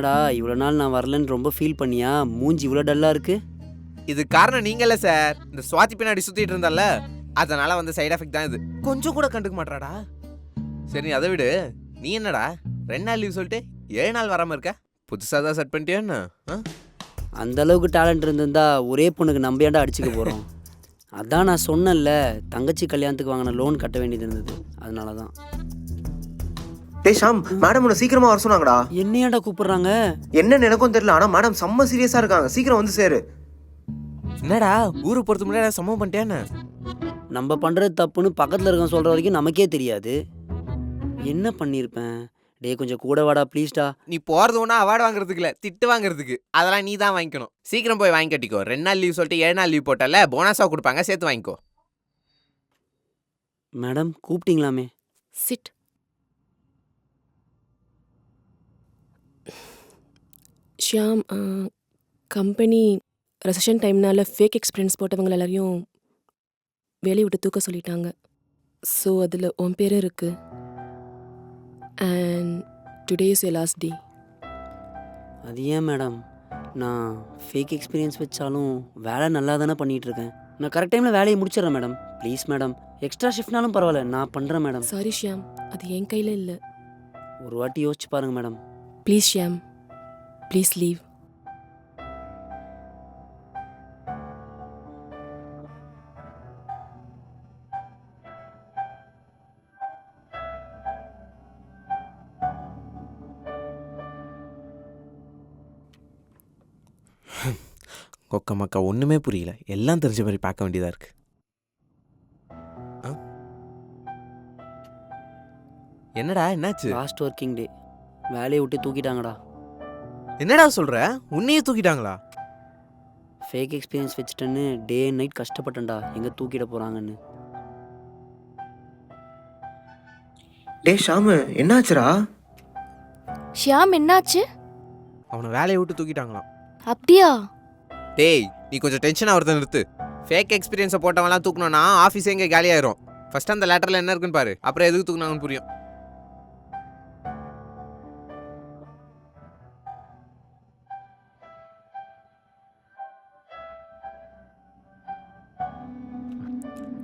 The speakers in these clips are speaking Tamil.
என்னடா இவ்வளோ நாள் நான் வரலன்னு ரொம்ப ஃபீல் பண்ணியா? மூஞ்சி இவ்வளோ டல்லாக இருக்கு. இது காரணம் நீங்கல்ல சார். இந்த சுவாதி பின்னாடி சுத்திட்டு இருந்தால, அதனால வந்து சைடு எஃபெக்ட் தான் இது. கொஞ்சம் கூட கண்டுக்க மாட்டாடா. சரி அதை விடு. நீ என்னடா 2 நாள் லீவ் சொல்லிட்டு 7 நாள் வராம இருக்க? புதுசாக தான் செட் பண்ணிட்டியா என்ன? அந்த அளவுக்கு டேலண்ட் இருந்திருந்தா ஒரே பொண்ணுக்கு நம்ம ஏன்டா அடிச்சுக்க போகிறோம்? அதான் நான் சொன்னேன்ல, தங்கச்சி கல்யாணத்துக்கு வாங்கின லோன் கட்ட வேண்டியது இருந்தது, அதனால தான். டேய் ஷாம், மேடம் உன்னை சீக்கிரமா வர சொன்னாங்கடா. என்னையாண்டா கூப்பிடுறாங்க? என்னன்னு எனக்கும் தெரியல, ஆனா மேடம் செம்ம சீரியஸா இருக்காங்க. சீக்கிரம் வந்து சேரு. என்னடா ஊருக்கு போறது முன்னாடி சம்பவம் பண்ணிட்டேன்னு? நம்ம பண்ணுறது தப்புன்னு பக்கத்தில் இருக்க சொல்கிற வரைக்கும் நமக்கே தெரியாது. என்ன பண்ணியிருப்பேன்? டே கொஞ்சம் கூட வாடா ப்ளீஸ்டா. நீ போறது ஒன்றா அவார்டு வாங்குறதுக்கு இல்லை, திட்டு வாங்குறதுக்கு. அதெல்லாம் நீ தான் வாங்கிக்கணும். சீக்கிரம் போய் வாங்கி கட்டிக்கோ. 2 நாள் லீவ் சொல்லிட்டு 7 நாள் லீவ் போட்டால போனஸாக கொடுப்பாங்க, சேர்த்து வாங்கிக்கோ. மேடம் கூப்பிட்டீங்களாமே? சிட். ஷியாம், கம்பெனி ரெசஷன் டைம்னால ஃபேக் எக்ஸ்பீரியன்ஸ் போட்டவங்க எல்லாரையும் வேலையை விட்டு தூக்க சொல்லிட்டாங்க. ஸோ அதில் உன் பேரும் இருக்கு. And today is your last day. அது ஏன் மேடம்? நான் ஃபேக் எக்ஸ்பீரியன்ஸ் வச்சாலும் வேலை நல்லா தானே பண்ணிகிட்ருக்கேன். நான் கரெக்ட் டைமில் வேலையை முடிச்சிடறேன் மேடம். ப்ளீஸ் மேடம், எக்ஸ்ட்ரா ஷிஃப்ட்னாலும் பரவாயில்ல, நான் பண்ணுறேன் மேடம். சாரி ஷியாம், அது என் கையில் இல்லை. ஒரு வாட்டி யோசிச்சு பாருங்கள் madam. Please Shyam, please leave. கொக்க மக்கா ஒன்றுமே புரியல. எல்லாம் தெரிஞ்ச மாதிரி பார்க்க வேண்டியதாக இருக்கு. என்னடா என்னாச்சு? லாஸ்ட் ஒர்க்கிங் டே, வேலையை விட்டு தூக்கிட்டாங்கடா. என்னடா சொல்ற? உன்னையே தூக்கிட்டாங்களா? ஃபேக் எக்ஸ்பீரியன்ஸ் வச்சுட்டேன்னு டே அண்ட் நைட் கஷ்டப்பட்டேன்டா, எங்கே தூக்கிட போகிறாங்கன்னு. டேய் ஷாமு, என்னாச்சுடா? ஷியாம் என்னாச்சு? அவனை வேலையை விட்டு தூக்கிட்டாங்களாம். அப்படியா? டேய் நீ கொஞ்சம் டென்ஷன் ஆகிறத நிறுத்து. ஃபேக் எக்ஸ்பீரியன்ஸை போட்டவங்களாம் தூக்கணும்னா ஆஃபீஸ் எங்கே காலியாயிரும். ஃபர்ஸ்ட் அந்த லெட்டரில் என்ன இருக்குன்னு பாரு, அப்புறம் எதுக்கு தூக்குனாங்கன்னு புரியும்.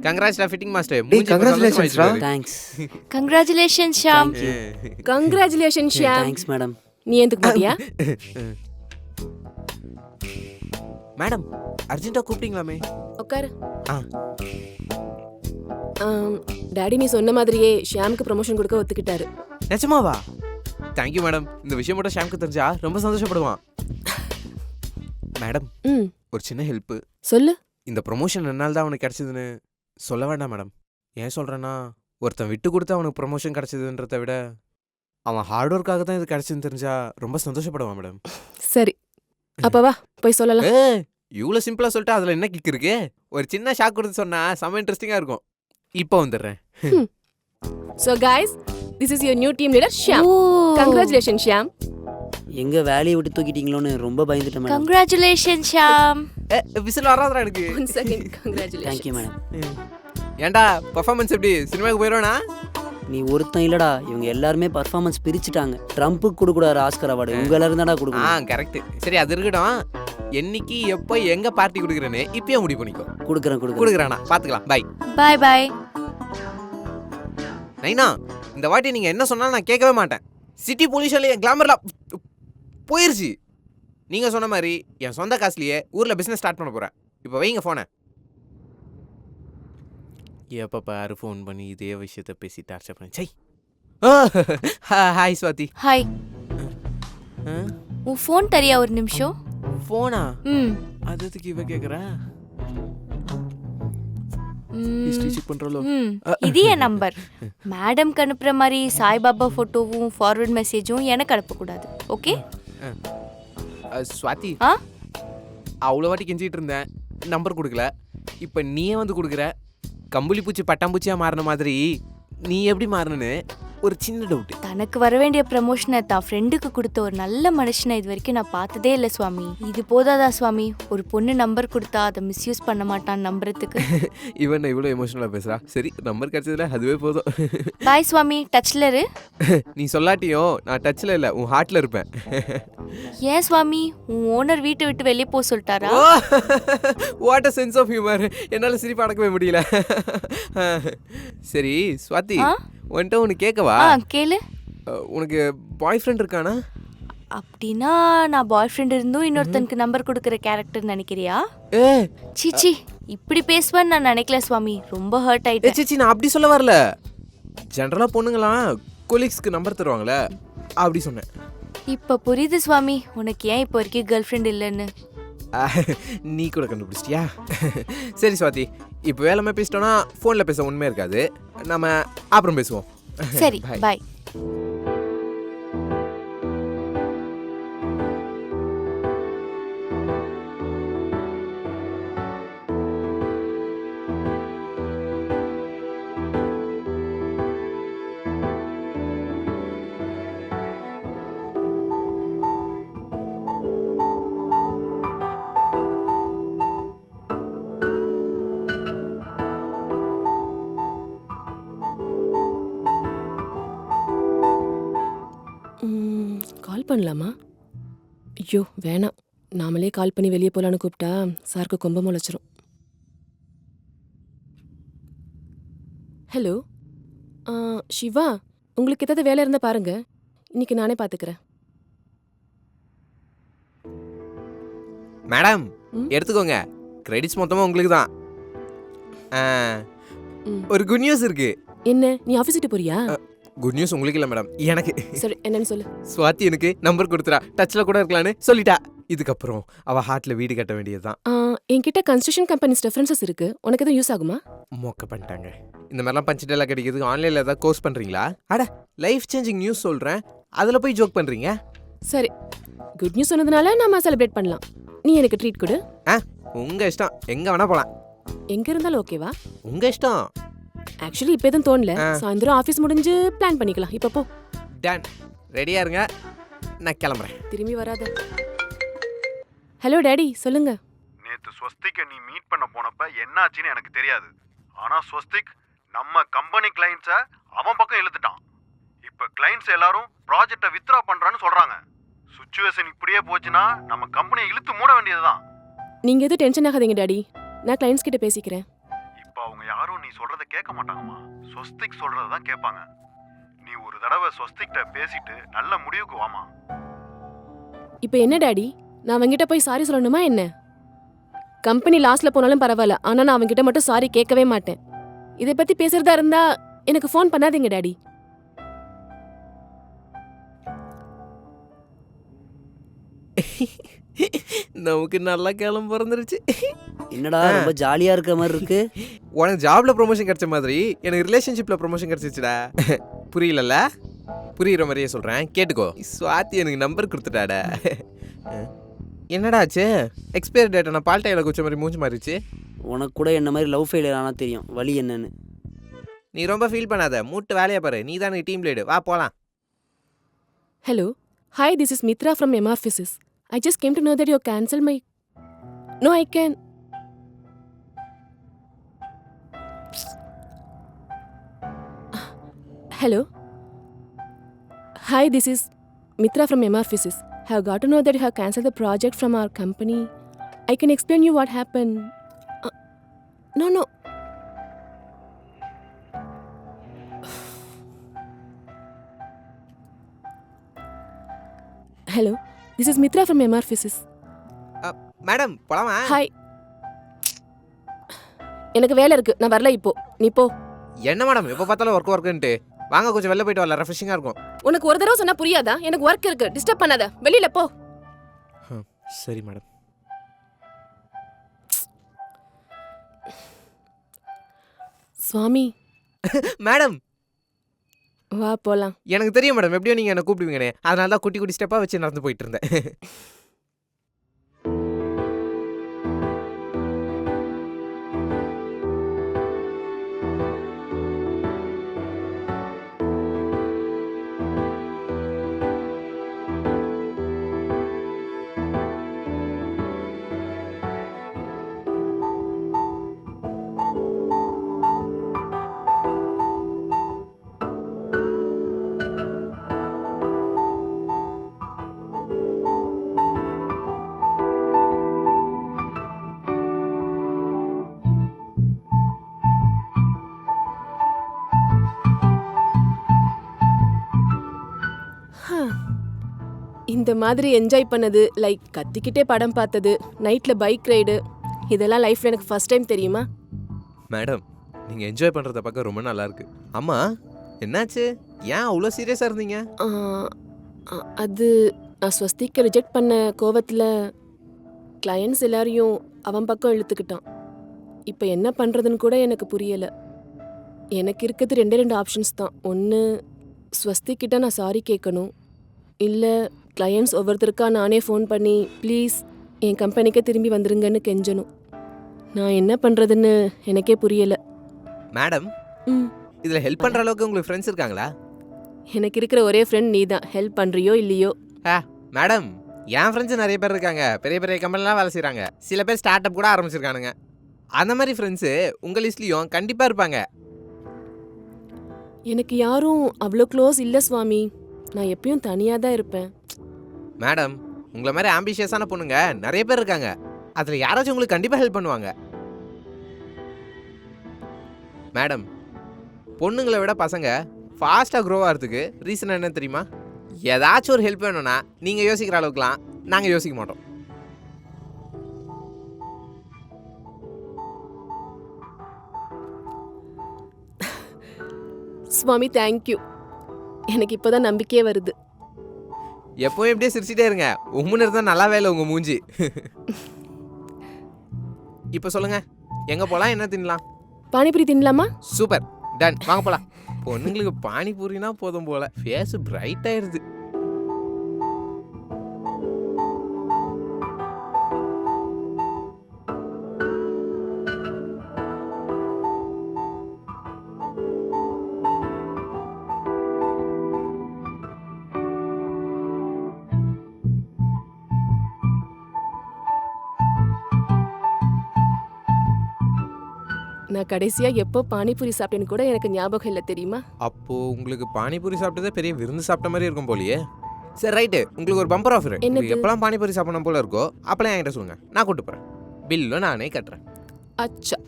கங்க்ராட்ஸ்டா ஃபிட்டிங் மாஸ்டர். டேய் கங்க்ராச்சுலேஷன்ஸ் டா. Thanks. Congratulation Shyam. Congratulation Shyam. Thanks madam. நீ எதுக்கு மாட்டியா? மேடம் அர்ஜென்ட்டாக கூப்பிட்டீங்களாமே? உட்காரு. ஆ டாடி நீ சொன்ன மாதிரியே ஷியாமுக்கு ப்ரமோஷன் கொடுக்க ஒத்துக்கிட்டாரு. நிஜமாவா? Thank you madam. இந்த விஷயம் மட்டும் ஷாம்க்கு தெரிஞ்சா ரொம்ப சந்தோஷப்படுவான். மேடம் ஒரு சின்ன ஹெல்ப்பு. சொல்லு. இந்த ப்ரொமோஷன் என்னால் தான் அவனுக்கு கிடைச்சதுன்னு சொல்ல வேண்டாம் மேடம். ஏன் சொல்கிறேன்னா, ஒருத்தன் விட்டு கொடுத்து அவனுக்கு ப்ரொமோஷன் கிடைச்சதுன்றத விட அவன் ஹார்ட் ஒர்க்காக தான் இது கிடைச்சதுன்னு தெரிஞ்சா ரொம்ப சந்தோஷப்படுவான் மேடம். சரி அப்ப வா போய் சொல்லலாம். இவ்வளோ சிம்பிளாக சொல்லிட்டு அதில் என்ன கிக் இருக்கு? ஒரு சின்ன ஷாக் கொடுத்து சொன்னா செம்ம இன்ட்ரெஸ்டிங்காக இருக்கும். இப்போ வந்துடுறேன். So guys, this is your new team leader Shyam. Congratulations Shyam. எங்க வேலையை விட்டு தூக்கிட்டீங்களோன்னு ரொம்ப பயந்துட்டேன் மேடம். கங்க்ராச்சுலேஷன் ஷியாம். விசில் வராதா எனக்கு? One second. Congratulations. Thank you madam. ஏன்டா பர்ஃபார்மன்ஸ் எப்படி? சினிமாவுக்கு போயிடுவேனா? நீ ஒருத்தன் இல்லடா, இவங்க எல்லாருமே பர்ஃபார்மன்ஸ் பிரிச்சுட்டாங்க. ட்ரம்ப்புக்கு கொடுக்கூடாது ஆஸ்கர் அவார்டு, உங்க எல்லாரும் தான்டா கொடுக்கணும். கரெக்ட். சரி அது இருக்கட்டும். என்னைக்கு எப்போ எங்க பார்ட்டி கொடுக்குறேன்னு இப்பயே முடிவு பண்ணிக்கோ. கொடுக்குறானா பார்த்துக்கலாம். By by by. நைனா இந்த வாட்டி நீங்க என்ன சொன்னாலும் நான் கேட்கவே மாட்டேன். சிட்டி பொல்யூஷன்ல என் கிளாமர்ல போயிருச்சு. நீங்க சொன்ன மாதிரி என் சொந்த காசுலயே ஊர்ல பிசினஸ் ஸ்டார்ட் பண்ண போறேன். இப்போ வைங்க போனை. எப்போ பாரு ஃபோன் பண்ணி இதே விஷயத்த பேசி டார்ச்சர் பண்ணி. சை. ஹாய் ஸ்வாதி. ஹாய். உன் ஃபோன் தரியா ஒரு நிமிஷம்? ஃபோனா? அதுக்கு இவ கேக்குறா. ஹிஸ்டரி செக் பண்றலோ. இது என் நம்பர். மேடம்க்கு அனுப்புற மாதிரி சாய்பாபா போட்டோவும் ஃபார்வர்ட் மெசேஜும் எனக்கு அனுப்பக்கூடாது. ஓகே? ஸ்வாதி, அவ்வளோ வாட்டி கெஞ்சிட்டு இருந்தேன், நம்பர் கொடுக்கல. இப்போ நீயே வந்து கொடுக்குற. கம்பளி பூச்சி பட்டாம்பூச்சியாக மாறின மாதிரி நீ எப்படி மாறினு ஒரு சின்ன டவுட். தனக்கு வர வேண்டிய ப்ரமோஷனை தான் ஃப்ரெண்டுக்கு கொடுத்த ஒரு நல்ல மனுஷனை இது வரைக்கும் நான் பார்த்ததே இல்லை சுவாமி. இது போதாதா சுவாமி? ஒரு பொண்ணு நம்பர் கொடுத்தா அதை மிஸ்யூஸ் பண்ண மாட்டான்னு நம்புறதுக்கு. இவன் இவ்வளோ எமோஷனலாக பேசுறா. சரி, நம்பர் கிடைச்சதுல அதுவே போதும். பாய் சுவாமி, டச்ல இரு. நீ சொல்லாட்டியும் நான் டச்சில் இல்லை, உன் ஹார்ட்டில் இருப்பேன். ஏன் சுவாமி, உன் ஓனர் வீட்டை விட்டு வெளியே போக சொல்லிட்டாரா? What a sense of humour. என்னால் சிரிப்பு அடக்கவே முடியல. சரி ஸ்வாதி, உன்கிட்ட ஒன்று கேட்கவா? கேளு. உனக்கு பாய் ஃப்ரெண்ட் இருக்கானா? அப்படின்னா நான் பாய் ஃப்ரெண்ட் இருந்தும் இன்னொருத்தனுக்கு நம்பர் கொடுக்குற கேரக்டர் நினைக்கிறியா? ஏ சீச்சி, இப்படி பேசுவேன்னு நான் நினைக்கல சுவாமி. ரொம்ப ஹர்ட் ஆயிட்டேன். சிச்சி, நான் அப்படி சொல்ல வரல. ஜென்ரலாக பொண்ணுங்களாம் கொலீக்ஸ்க்கு நம்பர் தருவாங்களே, அப்படி சொன்னேன். இப்ப புரியுது சுவாமி உனக்கு ஏன் இப்போ வரைக்கும் கேர்ள் ஃப்ரெண்ட் இல்லைன்னு. நீ கூட கண்டுபிடிச்சிட்டியா? சரி ஸ்வாதி, இப்போ வேலைமே பேசிட்டோன்னா ஃபோனில் பேச உண்மையே இருக்காது. நம்ம அப்புறம் பேசுவோம். சரி, Bye. பாய். கால் பண்ணலாமா? ஐயோ வேணாம், நாமளே கால் பண்ணி வெளியே போகலான்னு கூப்பிட்டா சாருக்கு கொம்ப முளைச்சிரும். ஹலோ, சிவா, உங்களுக்கு ஏதாவது வேலை இருந்தால் பாருங்க, இன்னைக்கு நானே பார்த்துக்கிறேன். மேடம், ம்? எடுத்துக்கோங்க, கிரெடிட்ஸ் மொத்தமாக உங்களுக்கு தான். ம். ஒரு குட் நியூஸ் இருக்கு. என்ன, நீ ஆஃபீஸ் விட்டு போறியா? குட் நியூஸ் உங்களுக்கு இல்லை மேடம், எனக்கு. சரி, என்னன்னு சொல்லு. ஸ்வாதி எனக்கு நம்பர் கொடுத்துறா, டச்சில் கூட இருக்கலான்னு சொல்லிட்டா. இதுக்கப்புறம் அவள் ஹார்ட்டில் வீடு கட்ட வேண்டியது தான். என்கிட்ட கன்ஸ்ட்ரக்ஷன் கம்பெனிஸ் ரெஃபரன்சஸ் இருக்கு, உனக்கு எதுவும் யூஸ் ஆகுமா? மொக்க பண்ணிட்டாங்க. இந்த மாதிரிலாம் பஞ்சிட்டெல்லாம் கிடைக்கிறதுக்கு ஆன்லைனில் ஏதாவது கோர்ஸ் பண்ணுறீங்களா? அட, லைஃப் சேஞ்சிங் நியூஸ் சொல்கிறேன், அதில் போய் ஜோக் பண்ணுறீங்க. சரி, குட் நியூஸ் சொன்னதுனால நாம செலிப்ரேட் பண்ணலாம். நீ எனக்கு ட்ரீட் கொடு. உங்கள் இஷ்டம், எங்கே வேணால் போகலாம். எங்க இருந்தாலும் ஓகேவா? உங்கள் இஷ்டம். ஆக்சுவலி இப்போ எதுவும் தோணல, சாயந்தரம் ஆஃபீஸ் முடிஞ்சு பிளான் பண்ணிக்கலாம். இப்போ போ. டன், ரெடியாக இருங்க, நான் கிளம்புறேன். திரும்பி வராத. ஹலோ டாடி, சொல்லுங்க. நேத்து ஸ்வஸ்திக்கை நீ மீட் பண்ண போனப்ப என்னாச்சுன்னு எனக்கு தெரியாது. ஆனா ஸ்வஸ்திக் நம்ம கம்பெனி கிளைண்ட்ஸை அவன் பக்கம் இழுத்துட்டான். இப்ப கிளைண்ட்ஸ் எல்லாரும் ப்ராஜெக்டை வித்ரா பண்றான்னு சொல்றாங்க. சுச்சுவேஷன் இப்படியே போச்சுன்னா நம்ம கம்பெனியை இழுத்து மூட வேண்டியதுதான். நீங்க எதுவும் டென்ஷன் ஆகாதீங்க டாடி, நான் கிளைண்ட்ஸ் கிட்ட பேசிக்கிறேன். இப்ப அவங்க யாரும் நீ சொல்றதை கேட்க மாட்டாங்கம்மா, ஸ்வஸ்திக் சொல்றதான் கேட்பாங்க. நீ ஒரு தடவை ஸ்வஸ்திக்கிட்ட பேசிட்டு நல்ல முடிவுக்கு வாமா. இப்போ என்ன டாடி, நான் அவங்கிட்ட போய் சாரி சொல்லணுமா என்ன? கம்பெனி லாஸ்ட்ல போனாலும் பரவாயில்ல, ஆனா நான் அவங்கிட்ட மட்டும் சாரி கேட்கவே மாட்டேன். இதை பத்தி பேசுறதா இருந்தா எனக்கு ஃபோன் பண்ணாதீங்க டாடி. நமக்கு நல்லா கேளம் பிறந்துருச்சு. என்னடா ரொம்ப ஜாலியாக இருக்க மாதிரி இருக்கு. உனக்கு ஜாப்ல ப்ரொமோஷன் கிடைச்ச மாதிரி எனக்கு ரிலேஷன்ஷிப்ல ப்ரொமோஷன் கிடைச்சிச்சுடா. புரியலல்ல? புரியுற மாதிரியே சொல்றேன், கேட்டுக்கோ. ஸ்வாதி எனக்கு நம்பர் கொடுத்துட்டாடா. என்னடா ஆச்சு? எக்ஸ்பயர் டேட்டை நான் பால்டையில் குச்ச மாதிரி மூஞ்சி மாறிச்சு. உனக்கு கூட என்ன மாதிரி லவ் ஃபெயிலியர் ஆனால் தெரியும் வழி என்னன்னு. நீ ரொம்ப ஃபீல் பண்ணாத, மூட்டு வேலையை பாரு. நீ தானே டீம் லீடு, வா போலாம். Hello, hi, this is Mithra from MR Physics. I just came to know that you cancelled my... No, I can... Hello. Hi, this is Mitra from MR Physics. Have got to know that you have cancelled the project from our company. I can explain you what happened. No. Hello, this is Mitra from MR Physics. Madam போலாமா? Hi. எனக்கு வேலை இருக்கு, நான் வரல இப்போ. நீ போ. என்ன மேடம் எப்போ பார்த்தாலும் ஒர்க்குன்ட்டு வாங்க, கொஞ்சம் வெளில போயிட்டு வரல, ரெஃப்ரெஷிங்காக இருக்கும். உனக்கு ஒரு தடவை சொன்னா புரியாதா? எனக்கு ஒர்க் இருக்கு, டிஸ்டர்ப் பண்ணாத, வெளியில போ. சரி மேடம். சுவாமி. மேடம் வா போலாம். எனக்கு தெரியும் மேடம், எப்படியோ நீங்கள் என்னை கூப்பிடுவீங்கன்னு, அதனால தான் குட்டி குட்டி ஸ்டெப்பாக வச்சு நடந்து போயிட்டு இருந்தேன். இந்த மாதிரி என்ஜாய் பண்ணது, லைக் கத்திக்கிட்டே படம் பார்த்தது, நைட்ல பைக் ரைடு, இதெல்லாம் லைஃப்ல எனக்கு ஃபர்ஸ்ட் டைம் தெரியுமா? மேடம் நீங்கள் என்ஜாய் பண்ணுறத பார்க்க ரொம்ப நல்லா இருக்கு. அம்மா என்னாச்சு, ஏன் அவ்வளோ சீரியஸாக இருந்தீங்க? ஆ, அது நான் ஸ்வஸ்திக்கை ரிஜெக்ட் பண்ண கோவத்தில் கிளையண்ட்ஸ் எல்லாரையும் அவன் பக்கம் இழுத்துக்கிட்டான். இப்போ என்ன பண்ணுறதுன்னு கூட எனக்கு புரியலை. எனக்கு இருக்கிறது 2 ஆப்ஷன்ஸ் தான். ஒன்று, ஸ்வஸ்திக்கிட்ட நான் சாரி கேட்கணும், இல்லை கிளையண்ட்ஸ் ஒவ்வொருத்தருக்கா நானே ஃபோன் பண்ணி ப்ளீஸ் என் கம்பெனிக்கே திரும்பி வந்துருங்கன்னு கெஞ்சணும். நான் என்ன பண்ணுறதுன்னு எனக்கே புரியலை. மேடம் ம், இதில் ஹெல்ப் பண்ணுற அளவுக்கு உங்களுக்கு ஃப்ரெண்ட்ஸ் இருக்காங்களா? எனக்கு இருக்கிற ஒரே ஃப்ரெண்ட் நீ தான். ஹெல்ப் பண்ணுறியோ இல்லையோ. மேடம் என் ஃப்ரெண்ட்ஸ் நிறைய பேர் இருக்காங்க, பெரிய பெரிய கம்பெனிலாம் வேலை செய்கிறாங்க, சில பேர் ஸ்டார்ட் அப் கூட ஆரம்பிச்சிருக்கானுங்க. அந்த மாதிரி ஃப்ரெண்ட்ஸு உங்கள் லிஸ்ட்லேயும் கண்டிப்பாக இருப்பாங்க. எனக்கு யாரும் அவ்வளோ க்ளோஸ் இல்லை சுவாமி. நான் எப்பயும் தனியாக தான் இருப்பேன். மேடம் உங்களை மாதிரி ஆம்பிஷியஸான பொண்ணுங்க நிறைய பேர் இருக்காங்க, அதில் யாராச்சும் உங்களுக்கு கண்டிப்பாக ஹெல்ப் பண்ணுவாங்க. மேடம் பொண்ணுங்களை விட பசங்க ஃபாஸ்ட்டாக க்ரோ ஆகிறதுக்கு ரீசன் என்ன தெரியுமா? ஏதாச்சும் ஒரு ஹெல்ப் வேணும்னா நீங்கள் யோசிக்கிற அளவுக்குலாம் நாங்கள் யோசிக்க மாட்டோம். சுவாமி தேங்க்யூ. எனக்கு இப்போ தான் நம்பிக்கையே வருது. எப்போவும் எப்படியே சிரிச்சிட்டே இருங்க, உம்முன்னு இருந்தால் நல்லாவே இல்லை உங்கள் மூஞ்சி. இப்போ சொல்லுங்கள், எங்கே போகலாம், என்ன தின்னலாம்? பானிபூரி தின்னலாமா? சூப்பர், டன், வாங்க போகலாம். பொண்ணுங்களுக்கு பானிபூரினா போதும் போல, ஃபேஸ் பிரைட் ஆயிடுது. நான் கடைசியாக எப்போ பானிபூரி சாப்பிட்டேன்னு கூட எனக்கு ஞாபகம் இல்லை தெரியுமா? அப்போது உங்களுக்கு பானிபூரி சாப்பிட்டதே பெரிய விருந்து சாப்பிட்ட மாதிரி இருக்கும் போலியே. சரி ரைட்டு, உங்களுக்கு ஒரு பம்பர் ஆஃபர். என்னது? எப்போலாம் பானிபூரி சாப்பிடணும் போல இருக்கோ அப்போலாம் என்கிட்ட சொல்லுங்கள், நான் கூட்டு போகிறேன். பில்லும் நானே கட்டுறேன். அச்சா,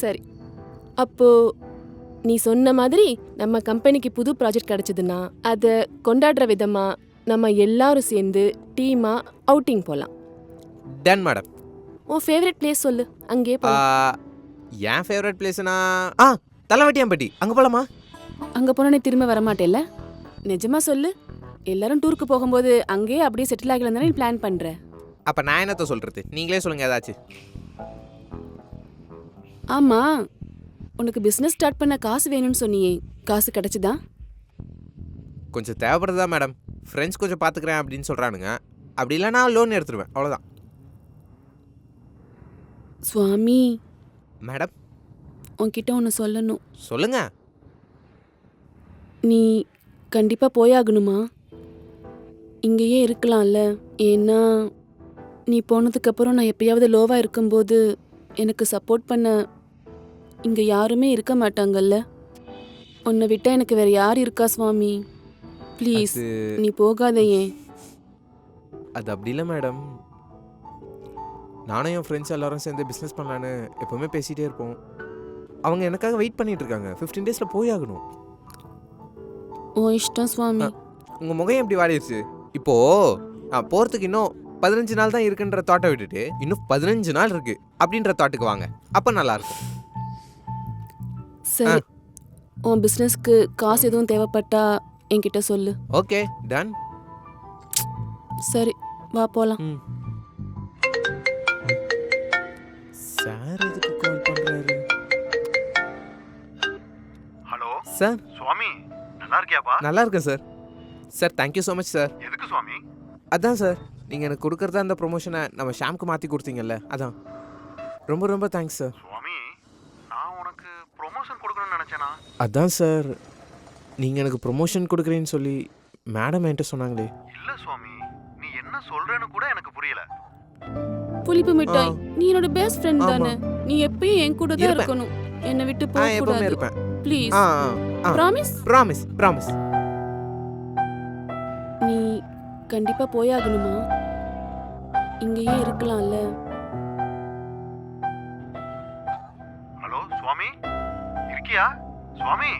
சரி. அப்போ நீ சொன்ன மாதிரி நம்ம கம்பெனிக்கு புது ப்ராஜெக்ட் கிடைச்சதுன்னா அதை கொண்டாடுற விதமா நம்ம எல்லாரும் சேர்ந்து டீமா அவுட்டிங் போகலாம். Done madam. உன் ஃபேவரட் பிளேஸ் சொல்லு, அங்கே போகலாம். என் ஃபேவரட் பிளேஸ்னா தலைவட்டியாம்பட்டி, அங்கே போகலாமா? அங்கே போனால் நீ திரும்ப வரமாட்டேல்ல? நிஜமா சொல்லு. எல்லாரும் டூருக்கு போகும்போது அங்கேயே அப்படியே செட்டில் ஆகலாம் தானே நீ பிளான் பண்ணுற? அப்போ நான் என்னத்த சொல்கிறது, நீங்களே சொல்லுங்கள் ஏதாச்சும். ஆமாம், உனக்கு பிஸ்னஸ் ஸ்டார்ட் பண்ண காசு வேணும்னு சொன்னியே, காசு கிடைச்சதா? கொஞ்சம் தேவைப்படுதா மேடம், ஃப்ரெண்ட்ஸ் கொஞ்சம் பார்த்துக்கிறேன் அப்படின்னு சொல்கிறானுங்க. அப்படி இல்லைனா லோன் எடுத்துருவேன், அவ்வளோதான். சுவாமி, மேடம் உன்கிட்ட ஒன்று சொல்லணும். சொல்லுங்க. நீ கண்டிப்பாக போயாகணுமா? இங்கேயே இருக்கலாம்ல? ஏன்னா நீ போனதுக்கப்புறம் நான் எப்பயாவது லோவாக இருக்கும்போது எனக்கு சப்போர்ட் பண்ண இங்கே யாருமே இருக்க மாட்டாங்கல்ல? உன்னை விட்டால் எனக்கு வேறு யார் இருக்கா சுவாமி? ப்ளீஸ் நீ போகாதையே. அது அப்படி இல்லை மேடம், நானும் என் ஃப்ரெண்ட்ஸ் எல்லாரும் சேர்ந்து பிஸ்னஸ் பண்ணலான்னு எப்போவுமே பேசிகிட்டே இருப்போம். அவங்க எனக்காக வெயிட் பண்ணிட்டு இருக்காங்க. 15 டேஸில் போயாகணும். ஓ இஷ்டம் சுவாமி. உங்கள் முகம் எப்படி வாடிடுச்சு? இப்போது போகிறதுக்கு இன்னும் 15 நாள் தான் இருக்குன்ற தாட்டை விட்டுட்டு இன்னும் 15 நாள் இருக்குது அப்படின்ற தாட்டுக்கு வாங்க, அப்போ நல்லாயிருக்கும். சரி, உன் பிஸ்னஸ்க்கு காசு எதுவும் தேவைப்பட்டா என்கிட்ட சொல்லு. Okay done. சரி வா போகலாம். சார் எதுக்கு கால் பண்ணுறாரு? Hello sir. சுவாமி, நல்லா இருக்கியாப்பா? நல்லா இருக்கேன் sir. Sir thank you so much sir. எதுக்கு சுவாமி? அதான் சார், நீங்கள் எனக்கு கொடுக்குறதா அந்த ப்ரொமோஷனை நம்ம ஷாம்க்கு மாற்றி கொடுத்தீங்கல்ல, அதான். ரொம்ப ரொம்ப தேங்க்ஸ் சார். சுவாமி, நான் உனக்கு ப்ரொமோஷன் கொடுக்கணும்னு நினைச்சேனா? அதான் சார், நீங்கள் எனக்கு ப்ரொமோஷன் கொடுக்குறேன்னு சொல்லி மேடம் என்கிட்ட சொன்னாங்களே. இல்ல சுவாமி, நீ என்ன சொல்றேன்னு கூட எனக்கு புரியல. புளிப்பு மிட்டாய், நீ என்னோட பெஸ்ட் ஃப்ரெண்ட் ஆமா. தானே? நீ எப்பயும் என் கூட தான் இருப்பேன். இருக்கணும். என்னை விட்டு போக எப்பவுமே கூடாது. இருப்பேன். ப்ளீஸ் ஆ ப்ராமிஸ். Promise promise. நீ கண்டிப்பா போயாகணுமா? இங்கேயே இருக்கலாம்ல? ஹலோ சுவாமி, இருக்கியா? சுவாமி